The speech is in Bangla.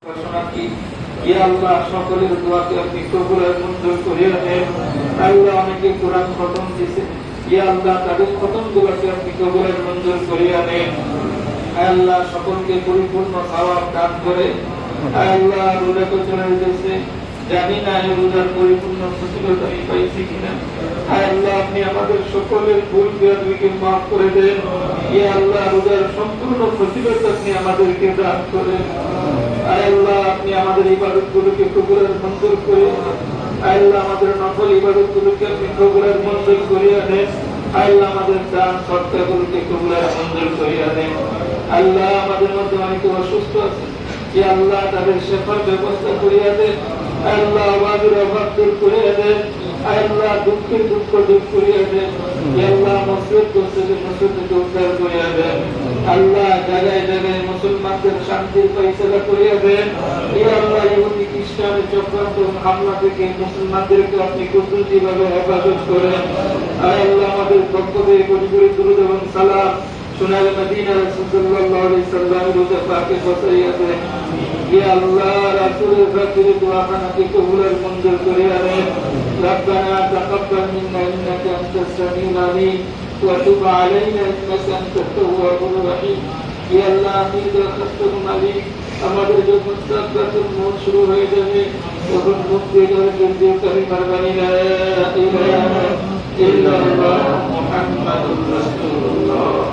শোনাচ্ছি। ইয়া আল্লাহ, সকলের দোয়াকে আপনি কবুল আর মঞ্জুর করিয়া নেন। আল্লাহ, অনেকে কোরআন খতম দিয়েছে, ইয়া আল্লাহ তাদের খতমগুলোকে আপনি কবুল আর মঞ্জুর করিয়া নেন। আল্লাহ, সকলকে পরিপূর্ণ সওয়াব দান করে। আল্লাহ, রোজা তো চলে গেছে, জানি না এই রোজার পরিপূর্ণ ফজিলত আমি পাইছি কিনা। আল্লাহ, আপনি আমাদের সকলের ভুল বিরাদবিকে মাফ করে দেন। ইয়া আল্লাহ, রোজার সম্পূর্ণ ফজিলত আপনি আমাদেরকে দান করেন। আল্লাহ, আপনি আমাদের ইবাদতগুলোকে কবুল আর মঞ্জুর করে। আল্লাহ, আমাদের নফল ইবাদতগুলোকে আপনি কবুল আর মঞ্জুর করিয়া দেন। আল্লাহ, আমাদের দান সদকাগুলোকে কবুল আর মঞ্জুর করিয়া দেন। আল্লাহ, আমাদের মধ্যে অনেকে অসুস্থ আছে, ইয়া আল্লাহ তাদের সেবার ব্যবস্থা করিয়া দেন। আল্লাহ, অভাবের অভাব দূর করিয়া দেন। আল্লাহ, দুঃখের দুঃখ দূর করিয়া দেন। আল্লাহ, মুসিবত থেকে মুসিবত উদ্ধার করিয়া দেন। আল্লাহ, জায়গায় জায়গায় মুসলমানদের শান্তির ফয়সালা করিয়া দেন। ইয়া আল্লাহ, ইহুদি খ্রিস্টানের চক্রান্ত হামলা থেকে মুসলমানদেরকে আপনি কুদরতিভাবে হেফাজত করেন। আল্লাহ, আমাদের পক্ষ থেকে কোটি কোটি দুরূদ এবং সালাম সোনার মদিনা রাসূল সাল্লাল্লাহু আলাইহি সাল্লামের রোজা পাকে পৌঁছাইয়া দেন। ইয়া আল্লাহ, রাসূলের ফাকির দোয়াখানাকে কবুল আর মঞ্জুর করিয়া দেন। ربنا تقبل منا انك انت السميع العليم وتب علينا انك انت التواب الرحيم. يا الله, আমির দরখাস্তের মালিক, আমাদের যখন সাকরাতুল মউত শুরু হয়ে যাবে তখন মুখ দিয়ে জলদি করে মেহরবানি লা ইলাহা ইল্লাল্লাহ মুহাম্মাদুর রাসূলুল্লাহ।